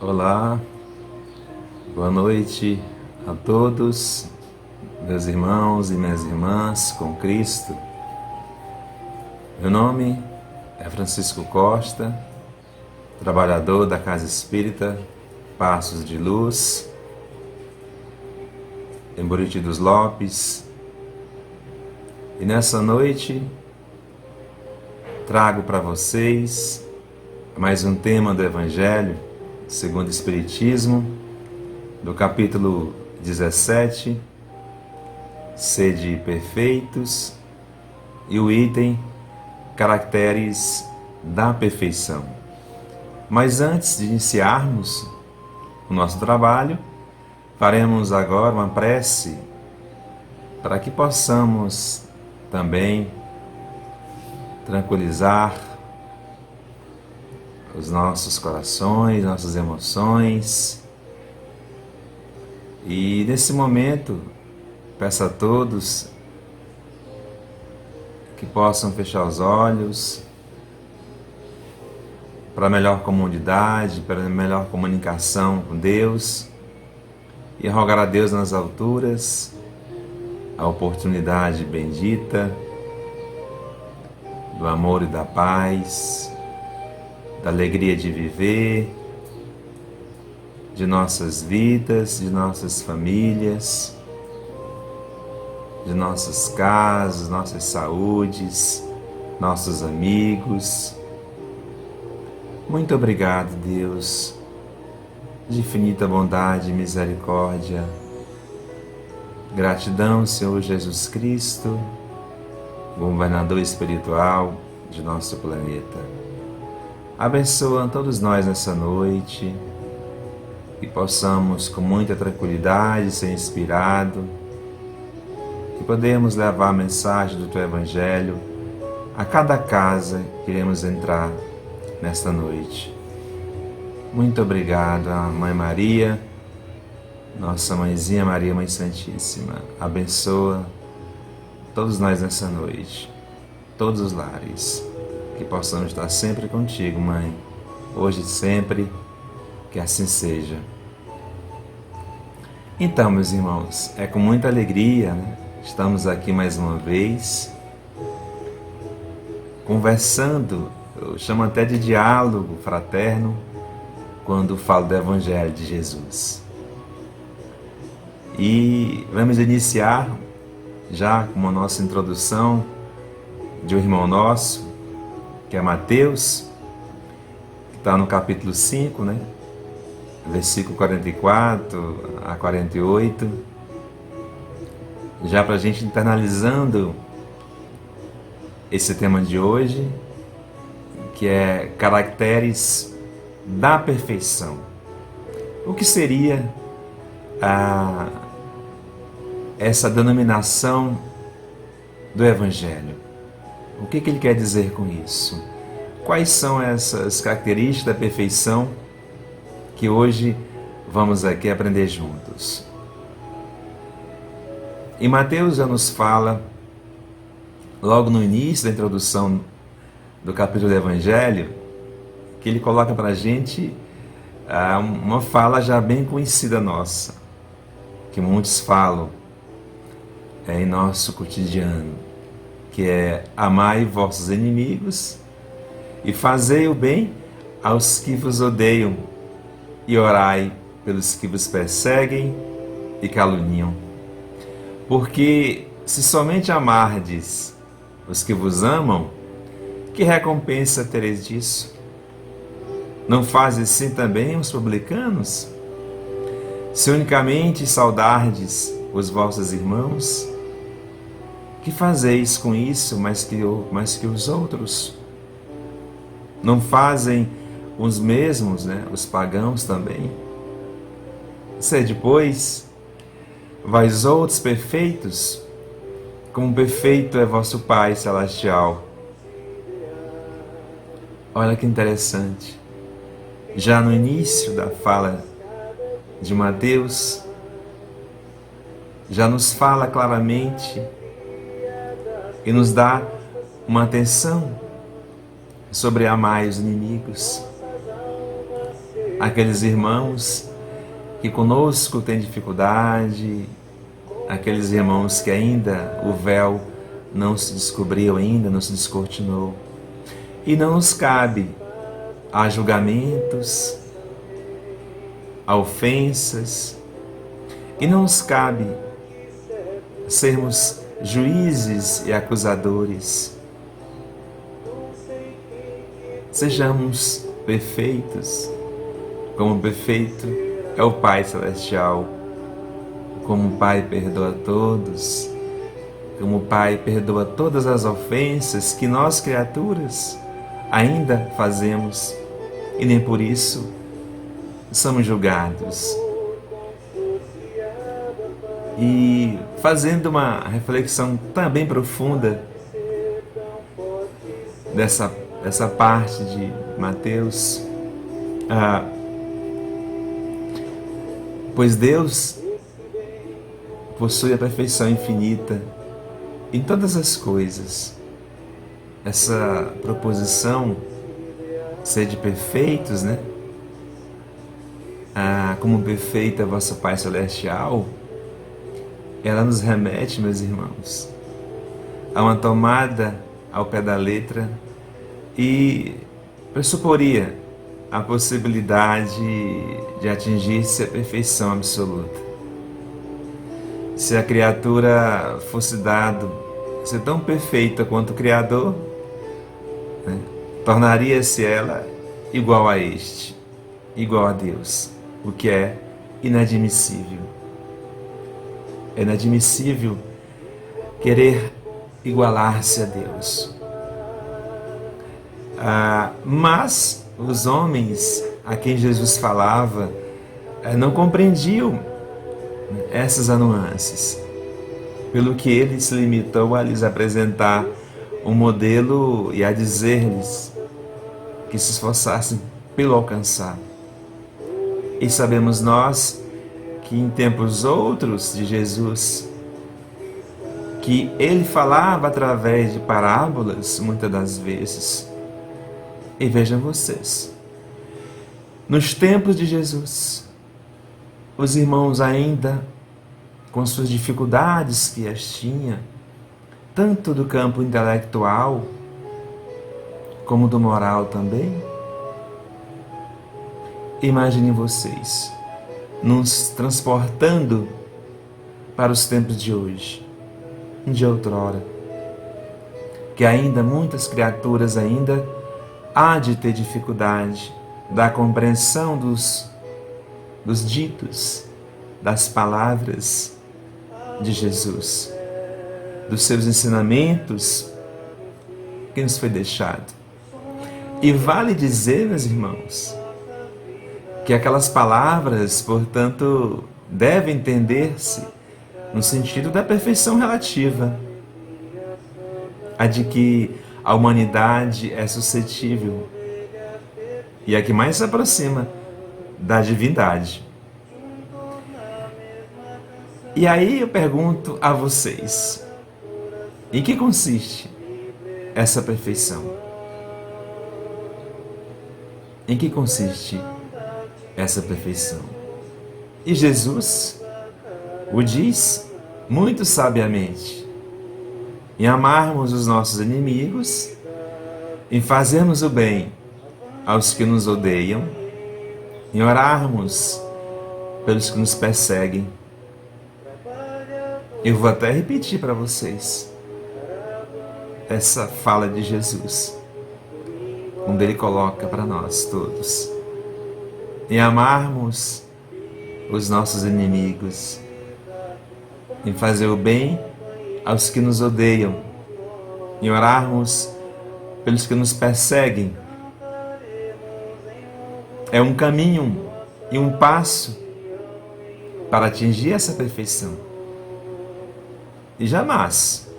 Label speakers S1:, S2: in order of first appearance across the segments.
S1: Olá, boa noite a todos, meus irmãos e minhas irmãs com Cristo. Meu nome é Francisco Costa, trabalhador da Casa Espírita Passos de Luz, em Buriti dos Lopes, e nessa noite trago para vocês mais um tema do Evangelho segundo o Espiritismo, do capítulo 17, Sede perfeitos, e o item Caracteres da perfeição. Mas antes de iniciarmos o nosso trabalho, faremos agora uma prece para que possamos também tranquilizar os nossos corações, nossas emoções. E nesse momento, peço a todos que possam fechar os olhos para melhor comunidade, para melhor comunicação com Deus, e rogar a Deus nas alturas a oportunidade bendita do amor e da paz, da alegria de viver, de nossas vidas, de nossas famílias, de nossas casas, nossas saúdes, nossos amigos. Muito obrigado, Deus, de infinita bondade e misericórdia. Gratidão, Senhor Jesus Cristo, governador espiritual de nosso planeta. Abençoa todos nós nessa noite, que possamos com muita tranquilidade ser inspirado, que podemos levar a mensagem do Teu Evangelho a cada casa que iremos entrar nesta noite. Muito obrigado a Mãe Maria, nossa Mãezinha Maria, Mãe Santíssima. Abençoa todos nós nessa noite, todos os lares. Que possamos estar sempre contigo, Mãe, hoje e sempre, que assim seja. Então, meus irmãos, é com muita alegria, né? Estamos aqui mais uma vez, conversando, eu chamo até de diálogo fraterno, quando falo do Evangelho de Jesus. E vamos iniciar já com a nossa introdução de um irmão nosso, que é Mateus, que está no capítulo 5, né? Versículo 44 a 48, já para a gente internalizando esse tema de hoje, que é caracteres da perfeição. O que seria essa denominação do Evangelho? O que ele quer dizer com isso? Quais são essas características da perfeição que hoje vamos aqui aprender juntos? E Mateus já nos fala, logo no início da introdução do capítulo do Evangelho, que ele coloca para a gente uma fala já bem conhecida nossa, que muitos falam em nosso cotidiano, que é: amai vossos inimigos e fazei o bem aos que vos odeiam e orai pelos que vos perseguem e caluniam. Porque se somente amardes os que vos amam, que recompensa tereis disso? Não fazem assim também os publicanos? Se unicamente saudardes os vossos irmãos, que fazeis com isso mais que os outros? Não fazem os mesmos, né, os pagãos também? Sede, pois, vós outros perfeitos, como perfeito é vosso Pai Celestial. Olha que interessante. Já no início da fala de Mateus, já nos fala claramente e nos dá uma atenção sobre amar os inimigos. aqueles irmãos que conosco têm dificuldade, aqueles irmãos que ainda o véu não se descobriu ainda, não se descortinou. E não nos cabe a julgamentos, a ofensas, e não nos cabe sermos juízes e acusadores. Sejamos perfeitos, como perfeito é o Pai Celestial, como o Pai perdoa todos, como o Pai perdoa todas as ofensas que nós, criaturas, ainda fazemos, e nem por isso somos julgados. E fazendo uma reflexão também profunda dessa parte de Mateus, pois Deus possui a perfeição infinita em todas as coisas. Essa proposição, sede perfeitos, né? Como perfeito é vosso Pai Celestial, ela nos remete, meus irmãos, a uma tomada ao pé da letra e pressuporia a possibilidade de atingir-se a perfeição absoluta. Se a criatura fosse dado ser tão perfeita quanto o Criador, né, tornaria-se ela igual a este, igual a Deus, o que é inadmissível. É inadmissível querer igualar-se a Deus. Mas os homens a quem Jesus falava não compreendiam essas nuances, pelo que ele se limitou a lhes apresentar um modelo e a dizer-lhes que se esforçassem pelo alcançar. E sabemos nós que em tempos outros de Jesus, que ele falava através de parábolas, muitas das vezes. E vejam vocês, nos tempos de Jesus, os irmãos ainda, com suas dificuldades que as tinha, tanto do campo intelectual, como do moral também, imaginem vocês, nos transportando para os tempos de hoje, de outrora, que ainda muitas criaturas ainda há de ter dificuldade da compreensão dos ditos, das palavras de Jesus, dos seus ensinamentos que nos foi deixado. E vale dizer, meus irmãos, que aquelas palavras, portanto, devem entender-se no sentido da perfeição relativa, a de que a humanidade é suscetível e a que mais se aproxima da divindade. E aí eu pergunto a vocês, em que consiste essa perfeição? Em que consiste essa perfeição? E Jesus o diz muito sabiamente: em amarmos os nossos inimigos, em fazermos o bem aos que nos odeiam, em orarmos pelos que nos perseguem. Eu vou até repetir para vocês essa fala de Jesus, onde ele coloca para nós todos: em amarmos os nossos inimigos, em fazer o bem aos que nos odeiam, em orarmos pelos que nos perseguem. É um caminho e um passo para atingir essa perfeição. E jamais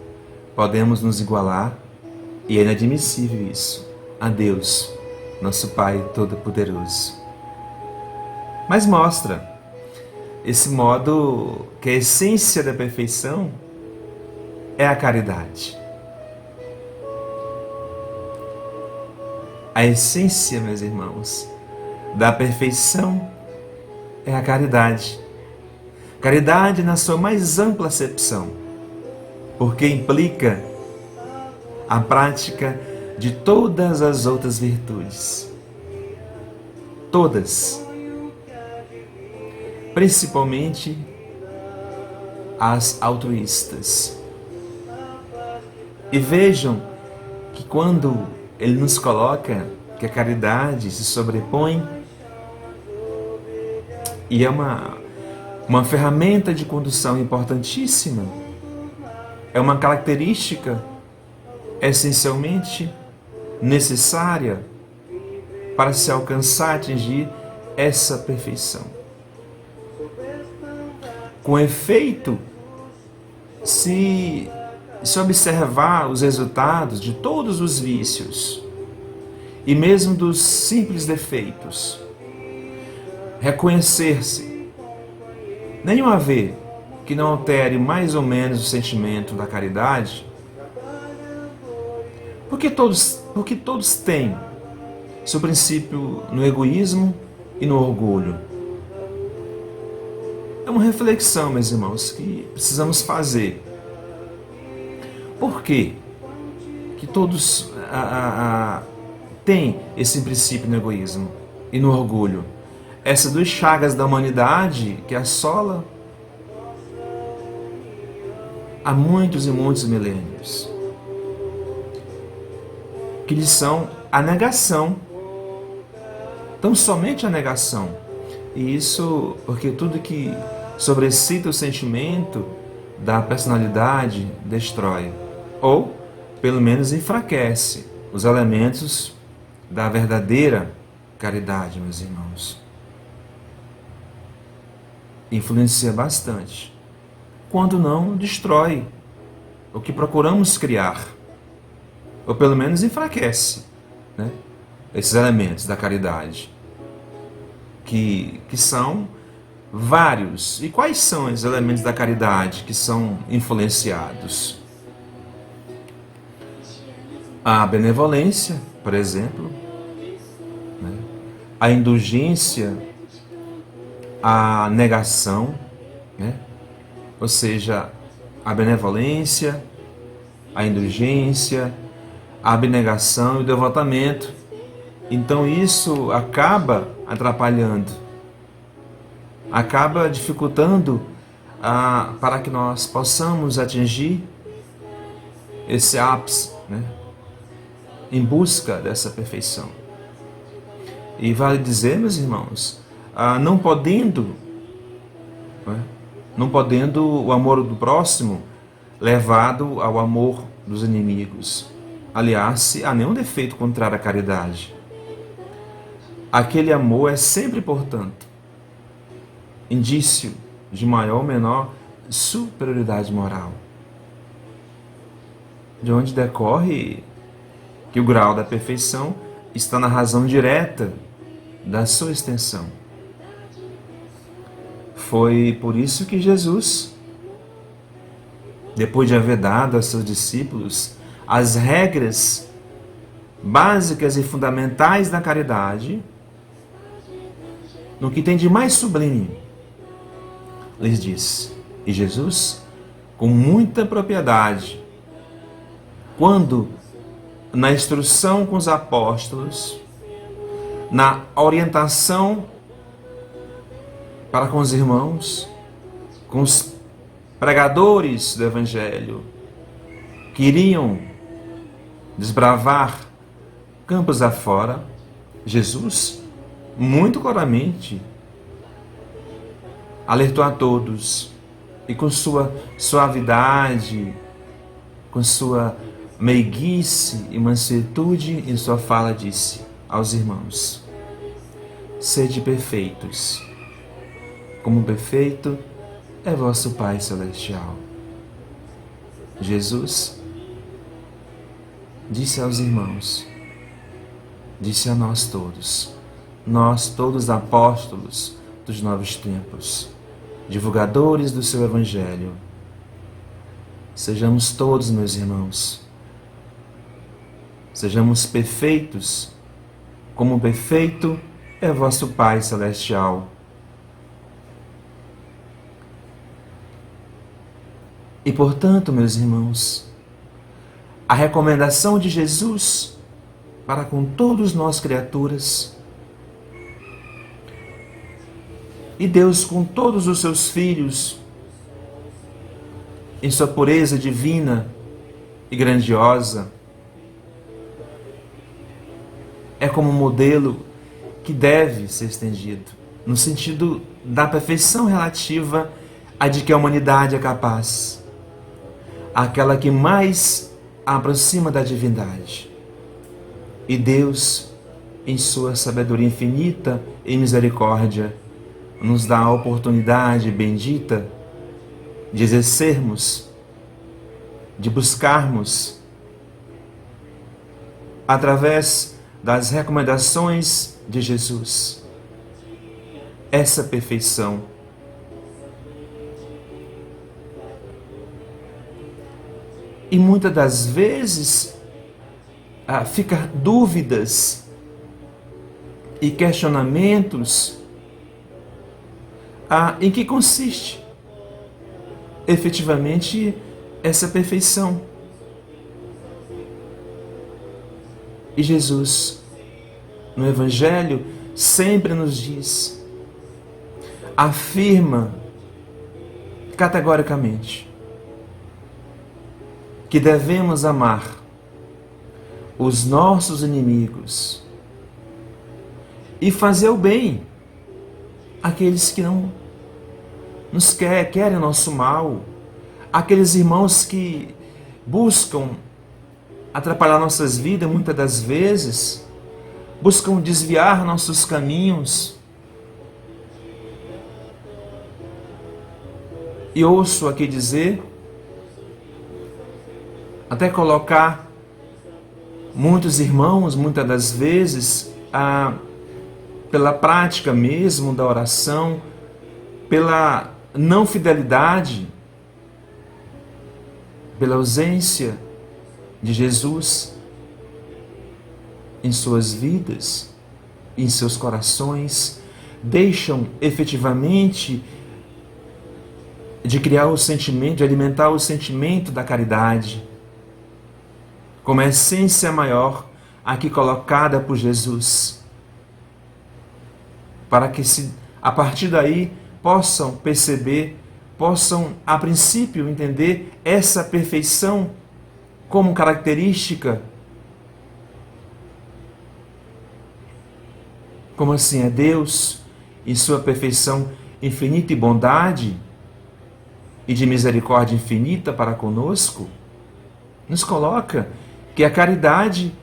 S1: podemos nos igualar, e é inadmissível isso, a Deus, nosso Pai Todo-Poderoso. Mas mostra esse modo que a essência da perfeição é a caridade. A essência, meus irmãos, da perfeição é a caridade. Caridade na sua mais ampla acepção, porque implica a prática de todas as outras virtudes. Todas. Principalmente as altruístas. E vejam que quando ele nos coloca que a caridade se sobrepõe e é uma ferramenta de condução importantíssima, é uma característica essencialmente necessária para se alcançar, atingir essa perfeição. Com efeito, se observar os resultados de todos os vícios e mesmo dos simples defeitos, reconhecer-se, nenhum haver que não altere mais ou menos o sentimento da caridade, porque todos têm seu princípio no egoísmo e no orgulho. É uma reflexão, meus irmãos, que precisamos fazer. Por quê? Que todos têm esse princípio no egoísmo e no orgulho? Essas duas chagas da humanidade que assola há muitos e muitos milênios, que lhes são a negação, tão somente a negação. E isso porque tudo que sobrecita o sentimento da personalidade destrói, ou pelo menos enfraquece os elementos da verdadeira caridade, meus irmãos. Influencia bastante, quando não destrói o que procuramos criar, ou pelo menos enfraquece, né, esses elementos da caridade, que são vários. E quais são os elementos da caridade que são influenciados? A benevolência, por exemplo, né, a indulgência, a negação, né, ou seja, a benevolência, a indulgência, a abnegação e o devotamento. Então isso acaba atrapalhando, acaba dificultando para que nós possamos atingir esse ápice, né, em busca dessa perfeição. E vale dizer, meus irmãos, não podendo o amor do próximo levado ao amor dos inimigos, aliar-se a nenhum defeito contrário à caridade. Aquele amor é sempre, portanto, indício de maior ou menor superioridade moral, de onde decorre que o grau da perfeição está na razão direta da sua extensão. Foi por isso que Jesus, depois de haver dado a seus discípulos as regras básicas e fundamentais da caridade, no que tem de mais sublime, lhes disse, e Jesus, com muita propriedade, quando na instrução com os apóstolos, na orientação para com os irmãos, com os pregadores do Evangelho, que iriam desbravar campos afora, Jesus, muito claramente, alertou a todos e com sua suavidade, com sua meiguice e mansuetude em sua fala disse aos irmãos: sede perfeitos, como perfeito é vosso Pai Celestial. Jesus disse aos irmãos, disse a nós todos apóstolos dos novos tempos, divulgadores do seu Evangelho. Sejamos todos, meus irmãos, sejamos perfeitos, como perfeito é vosso Pai Celestial. E, portanto, meus irmãos, a recomendação de Jesus para com todos nós criaturas, e Deus com todos os seus filhos, em sua pureza divina e grandiosa, é como modelo que deve ser estendido, no sentido da perfeição relativa a de que a humanidade é capaz, aquela que mais a aproxima da divindade. E Deus, em sua sabedoria infinita e misericórdia, nos dá a oportunidade bendita de exercermos, de buscarmos, através das recomendações de Jesus, essa perfeição. E muitas das vezes fica dúvidas e questionamentos em que consiste efetivamente essa perfeição. E Jesus, no Evangelho, sempre nos diz, afirma categoricamente que devemos amar os nossos inimigos e fazer o bem àqueles que não nos querem o nosso mal, aqueles irmãos que buscam atrapalhar nossas vidas, muitas das vezes, buscam desviar nossos caminhos. E ouço aqui dizer, até colocar muitos irmãos, muitas das vezes, pela prática mesmo da oração, pela não fidelidade, pela ausência de Jesus em suas vidas, em seus corações, deixam efetivamente de criar o sentimento, de alimentar o sentimento da caridade, como a essência maior aqui colocada por Jesus, para que a partir daí possam perceber, possam a princípio entender essa perfeição como característica. Como assim? É Deus, em sua perfeição infinita e bondade e de misericórdia infinita para conosco, nos coloca que a caridade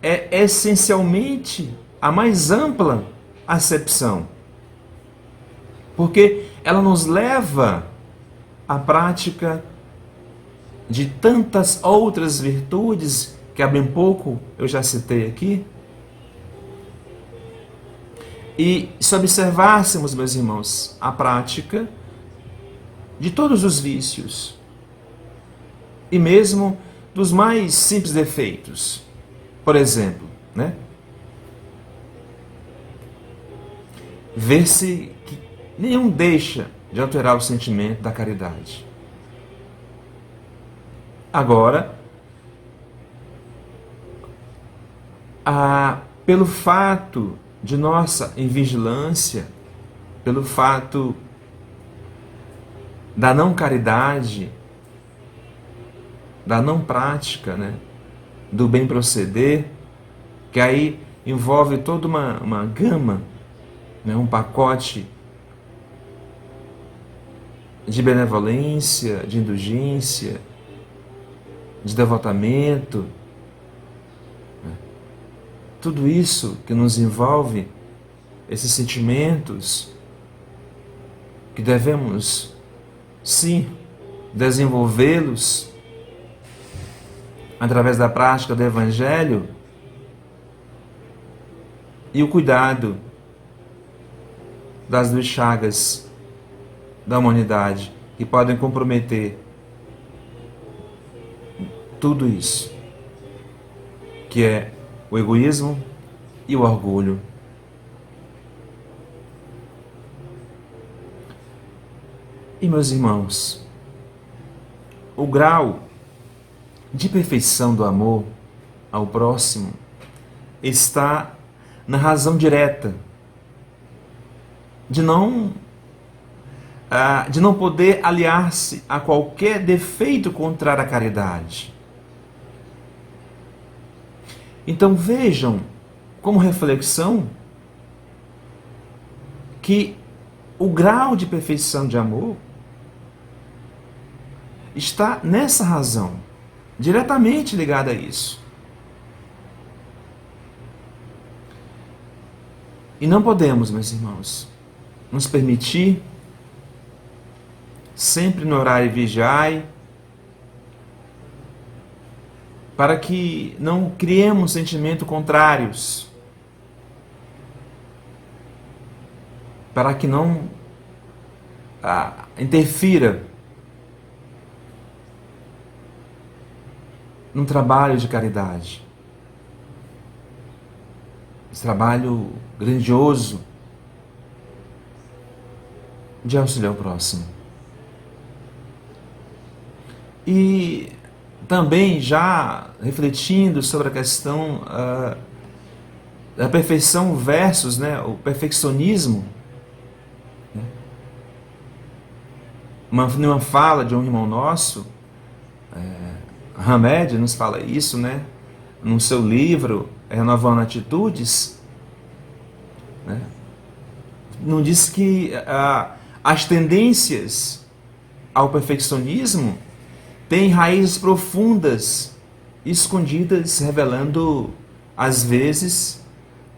S1: é essencialmente a mais ampla acepção, porque ela nos leva à prática de tantas outras virtudes que há bem pouco eu já citei aqui. E se observássemos, meus irmãos, a prática de todos os vícios, e mesmo dos mais simples defeitos, por exemplo, ver-se que nenhum deixa de alterar o sentimento da caridade. Agora, pelo fato de nossa invigilância, pelo fato da não caridade, da não prática, do bem proceder, que aí envolve toda uma gama, um pacote de benevolência, de indulgência, de devotamento, tudo isso que nos envolve, esses sentimentos que devemos, sim, desenvolvê-los através da prática do Evangelho e o cuidado das duas chagas da humanidade que podem comprometer tudo isso, que é o egoísmo e o orgulho. E, meus irmãos, o grau de perfeição do amor ao próximo está na razão direta de não poder aliar-se a qualquer defeito contrário à caridade. Então vejam, como reflexão, que o grau de perfeição de amor está nessa razão, diretamente ligada a isso. E não podemos, meus irmãos, nos permitir, sempre no horário vigiai, para que não criemos sentimentos contrários, para que não interfira num trabalho de caridade. Esse trabalho grandioso de auxiliar o próximo. E também já refletindo sobre a questão da perfeição versus o perfeccionismo, numa fala de um irmão nosso, Hamed nos fala isso, no seu livro Renovando Atitudes, não diz que as tendências ao perfeccionismo têm raízes profundas, escondidas, revelando, às vezes,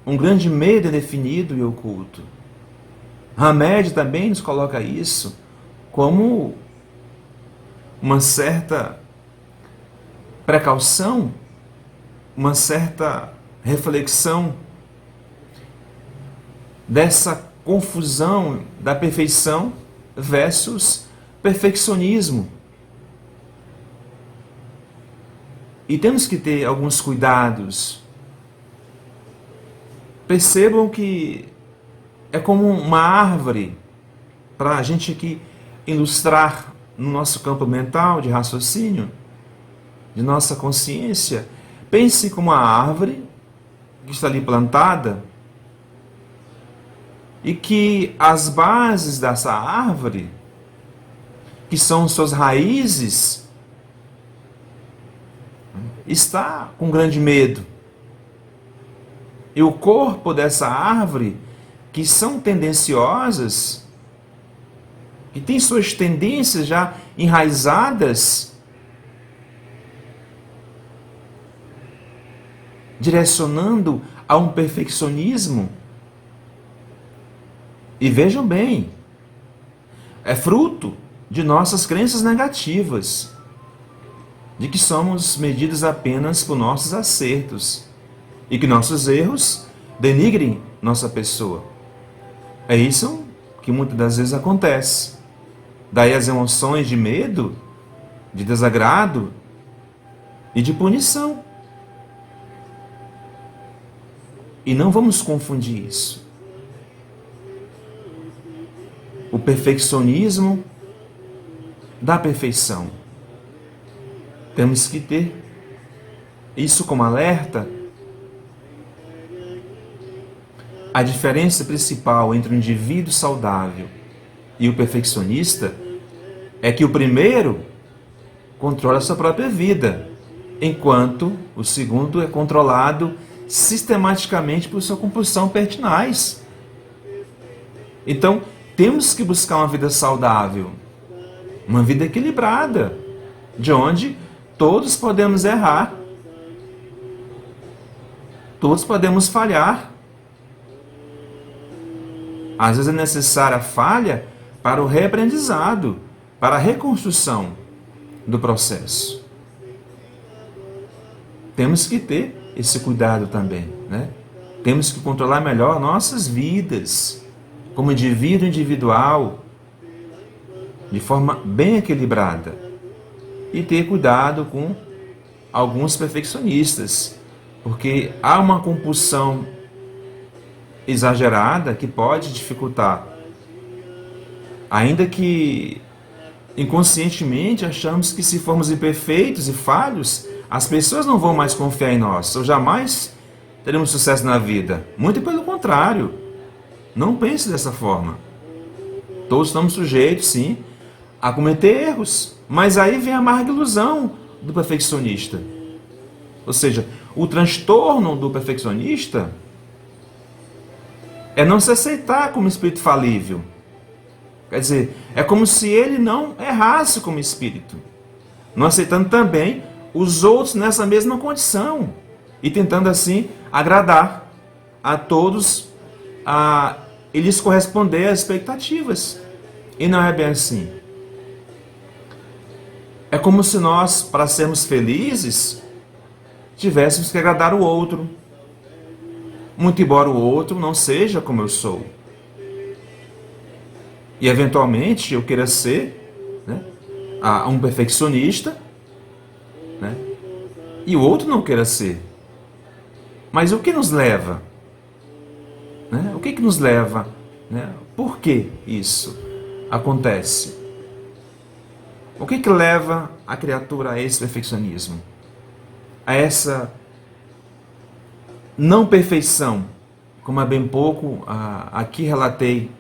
S1: um grande medo indefinido e oculto. Hamed também nos coloca isso como uma certa precaução, uma certa reflexão dessa confusão da perfeição versus perfeccionismo. E temos que ter alguns cuidados. Percebam que é como uma árvore, para a gente aqui ilustrar no nosso campo mental de raciocínio, de nossa consciência. Pense como uma árvore que está ali plantada e que as bases dessa árvore, que são suas raízes, está com grande medo. E o corpo dessa árvore, que são tendenciosas, que tem suas tendências já enraizadas, direcionando a um perfeccionismo. E vejam bem, é fruto de nossas crenças negativas, de que somos medidos apenas por nossos acertos e que nossos erros denigrem nossa pessoa. É isso que muitas das vezes acontece. Daí as emoções de medo, de desagrado e de punição. E não vamos confundir isso. O perfeccionismo da perfeição. Temos que ter isso como alerta. A diferença principal entre o indivíduo saudável e o perfeccionista é que o primeiro controla a sua própria vida, enquanto o segundo é controlado sistematicamente por sua compulsão pertinaz. Então, temos que buscar uma vida saudável, uma vida equilibrada, de onde todos podemos errar, todos podemos falhar. Às vezes é necessária a falha para o reaprendizado, para a reconstrução do processo. Temos que ter esse cuidado também, Temos que controlar melhor nossas vidas, como indivíduo individual, de forma bem equilibrada. E ter cuidado com alguns perfeccionistas, porque há uma compulsão exagerada que pode dificultar. Ainda que Inconscientemente achamos que se formos imperfeitos e falhos, as pessoas não vão mais confiar em nós, ou jamais teremos sucesso na vida. Muito pelo contrário. Não pense dessa forma. Todos estamos sujeitos, sim, a cometer erros. Mas aí vem a amarga ilusão do perfeccionista. Ou seja, o transtorno do perfeccionista é não se aceitar como espírito falível. Quer dizer, é como se ele não errasse como espírito, não aceitando também os outros nessa mesma condição e tentando assim agradar a todos e lhes corresponder às expectativas. E não é bem assim. É como se nós, para sermos felizes, tivéssemos que agradar o outro, muito embora o outro não seja como eu sou. E eventualmente eu queira ser, né, um perfeccionista, né, e o outro não queira ser. Mas o que nos leva? Né? O que nos leva? Né? Por que isso acontece? O que leva a criatura a esse perfeccionismo? A essa não perfeição, como há bem pouco aqui relatei.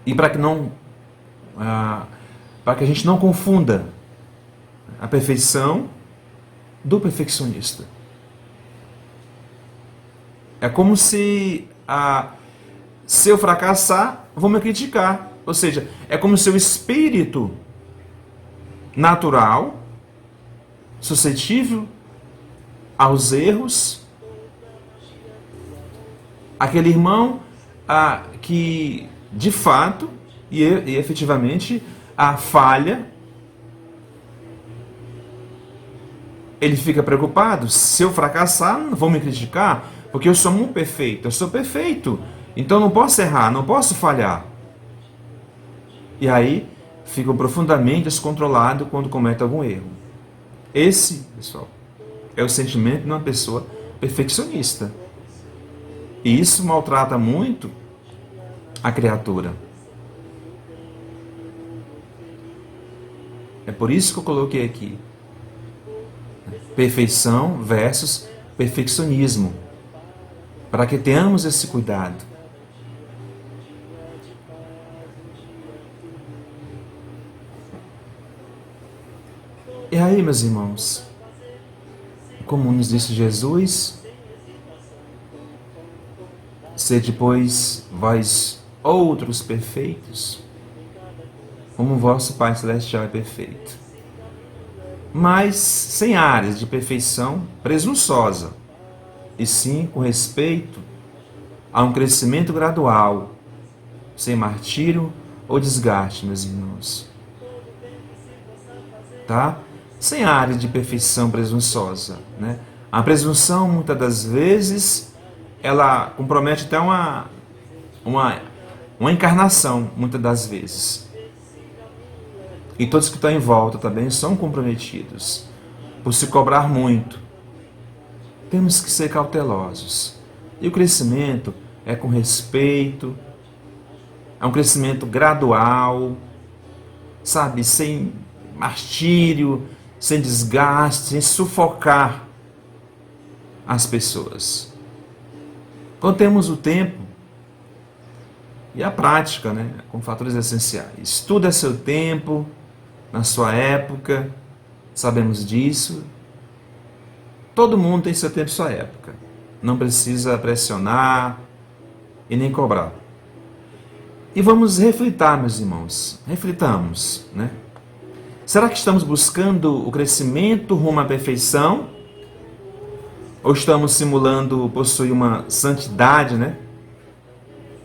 S1: E para que a gente não confunda a perfeição do perfeccionista. É como se eu fracassar, vão me criticar. Ou seja, é como se o espírito natural, suscetível aos erros, aquele irmão que de fato e efetivamente a falha, ele fica preocupado. Se eu fracassar, não vão me criticar, porque eu sou muito perfeito, eu sou perfeito, então não posso errar, não posso falhar. E aí fica profundamente descontrolado quando comete algum erro. Esse, pessoal, é o sentimento de uma pessoa perfeccionista. E isso maltrata muito a criatura. É por isso que eu coloquei aqui perfeição versus perfeccionismo, para que tenhamos esse cuidado. E aí, meus irmãos, como nos disse Jesus, sede, pois, vós outros perfeitos, como o vosso Pai Celestial é perfeito. Mas sem áreas de perfeição presunçosa, e sim com respeito a um crescimento gradual, sem martírio ou desgaste, meus irmãos. Tá? Sem áreas de perfeição presunçosa, né? A presunção, muitas das vezes, ela compromete até uma encarnação, muitas das vezes. E todos que estão em volta também são comprometidos por se cobrar muito. Temos que ser cautelosos. E o crescimento é com respeito, é um crescimento gradual, sabe, sem martírio, sem desgaste, sem sufocar as pessoas. Quando temos o tempo e a prática, né, com fatores essenciais. Tudo é seu tempo, na sua época, sabemos disso. Todo mundo tem seu tempo e sua época. Não precisa pressionar e nem cobrar. E vamos refletir, meus irmãos. Reflitamos, né? Será que estamos buscando o crescimento rumo à perfeição? Ou estamos simulando possuir uma santidade, né?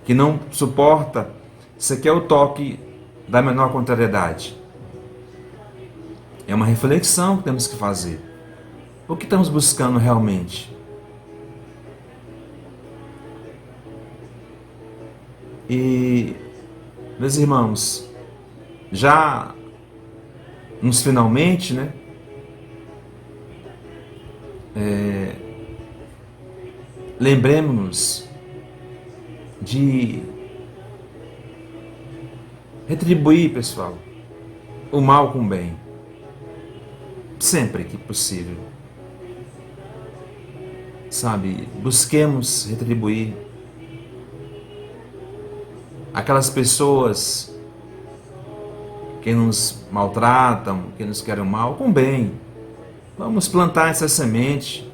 S1: Que não suporta sequer o toque da menor contrariedade? É uma reflexão que temos que fazer. O que estamos buscando realmente? E, meus irmãos, já nos finalmente, né? Lembremos-nos de retribuir, pessoal, o mal com o bem, sempre que possível. Sabe, busquemos retribuir aquelas pessoas que nos maltratam, que nos querem mal, com bem. Vamos plantar essa semente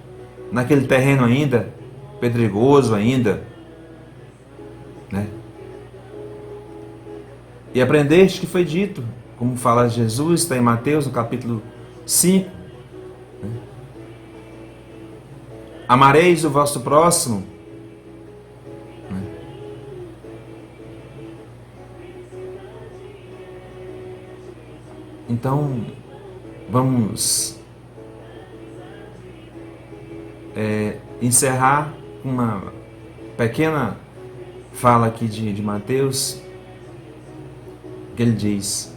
S1: naquele terreno ainda pedregoso ainda, né? E aprendeste que foi dito, como fala Jesus, está em Mateus, no capítulo 5, né? Amareis o vosso próximo, né? Então, vamos encerrar uma pequena fala aqui de Mateus, que ele diz: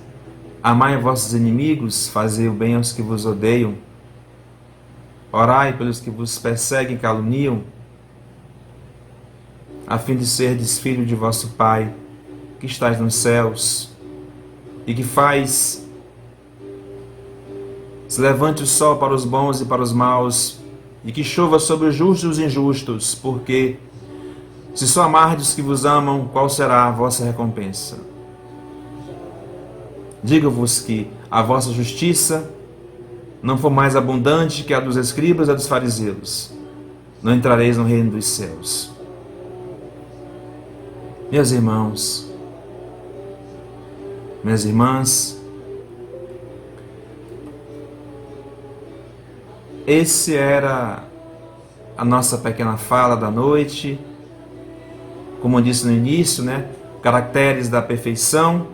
S1: amai vossos inimigos, fazei o bem aos que vos odeiam, orai pelos que vos perseguem e caluniam, a fim de serdes filho de vosso Pai, que estais nos céus, e que faz se levante o sol para os bons e para os maus, e que chova sobre os justos e os injustos, porque se só amardes os que vos amam, qual será a vossa recompensa? Digo-vos que a vossa justiça não for mais abundante que a dos escribas e a dos fariseus, não entrareis no reino dos céus. Meus irmãos, minhas irmãs, esse era a nossa pequena fala da noite. Como eu disse no início, né? Caracteres da perfeição,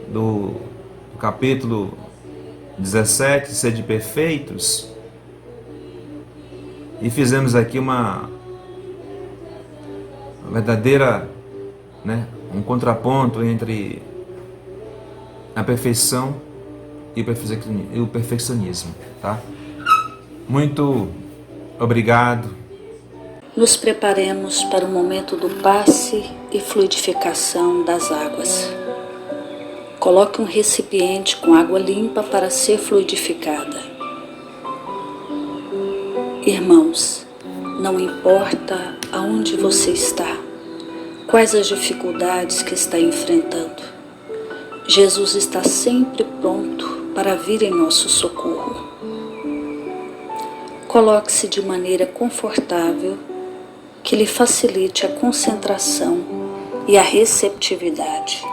S1: do capítulo 17, sede perfeitos. E fizemos aqui uma verdadeira, né, um contraponto entre a perfeição e o perfeccionismo, tá? Muito obrigado.
S2: Nos preparemos para o momento do passe e fluidificação das águas. Coloque um recipiente com água limpa para ser fluidificada. Irmãos, não importa aonde você está, quais as dificuldades que está enfrentando, Jesus está sempre pronto para vir em nosso socorro. Coloque-se de maneira confortável que lhe facilite a concentração e a receptividade.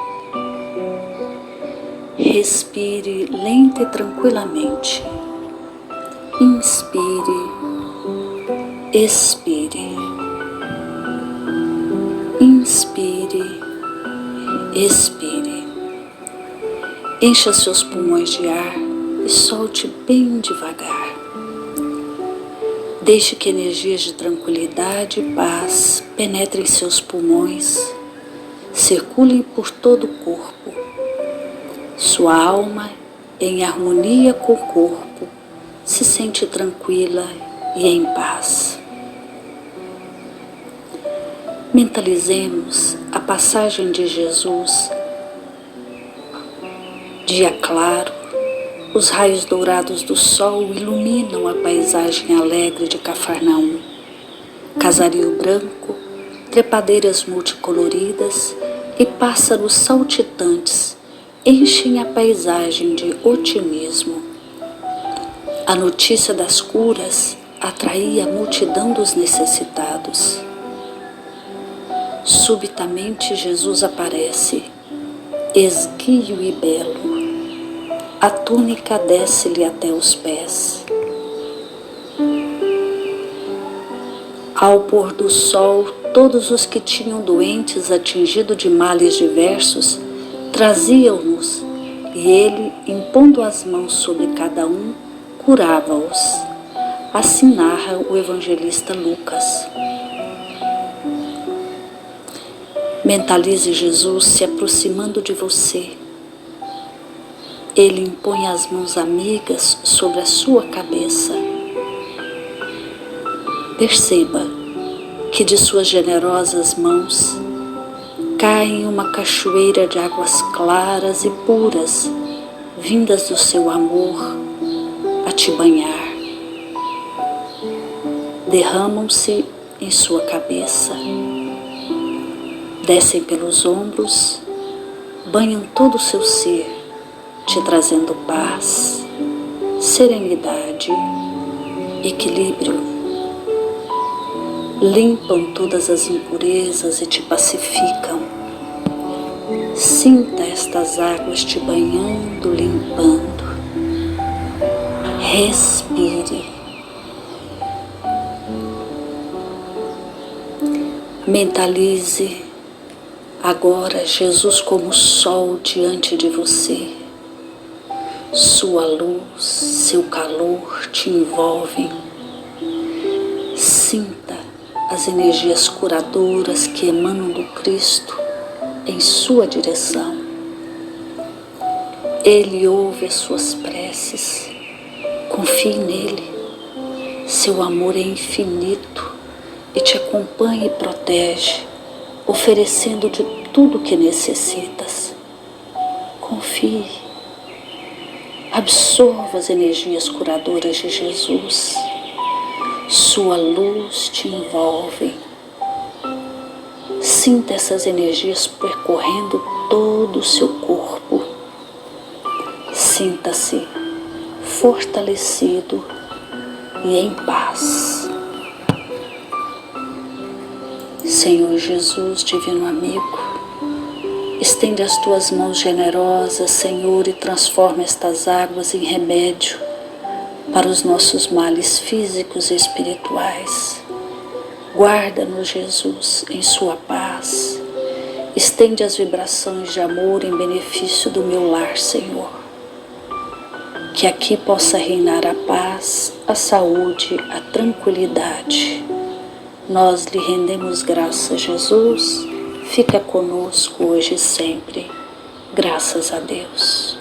S2: Respire lenta e tranquilamente. Inspire, expire. Inspire, expire. Encha seus pulmões de ar e solte bem devagar. Deixe que energias de tranquilidade e paz penetrem seus pulmões, circulem por todo o corpo. Sua alma, em harmonia com o corpo, se sente tranquila e em paz. Mentalizemos a passagem de Jesus. Dia claro, os raios dourados do sol iluminam a paisagem alegre de Cafarnaum. Casario branco, trepadeiras multicoloridas e pássaros saltitantes enchem a paisagem de otimismo. A notícia das curas atraía a multidão dos necessitados. Subitamente Jesus aparece, esguio e belo. A túnica desce-lhe até os pés. Ao pôr do sol, todos os que tinham doentes atingidos de males diversos traziam-nos, e ele, impondo as mãos sobre cada um, curava-os. Assim narra o evangelista Lucas. Mentalize Jesus se aproximando de você. Ele impõe as mãos amigas sobre a sua cabeça. Perceba que de suas generosas mãos cai em uma cachoeira de águas claras e puras, vindas do seu amor, a te banhar. Derramam-se em sua cabeça, descem pelos ombros, banham todo o seu ser, te trazendo paz, serenidade, equilíbrio. Limpam todas as impurezas e te pacificam. Sinta estas águas te banhando, limpando. Respire. Mentalize agora Jesus como sol diante de você. Sua luz, seu calor te envolvem. Sinta as energias curadoras que emanam do Cristo em sua direção. Ele ouve as suas preces. Confie nele. Seu amor é infinito e te acompanha e protege, oferecendo de tudo o que necessitas. Confie. Absorva as energias curadoras de Jesus. Sua luz te envolve. Sinta essas energias percorrendo todo o seu corpo. Sinta-se fortalecido e em paz. Senhor Jesus, divino amigo, estende as tuas mãos generosas, Senhor, e transforma estas águas em remédio para os nossos males físicos e espirituais. Guarda-nos, Jesus, em sua paz. Estende as vibrações de amor em benefício do meu lar, Senhor. Que aqui possa reinar a paz, a saúde, a tranquilidade. Nós lhe rendemos graças, Jesus. Fica conosco hoje e sempre. Graças a Deus.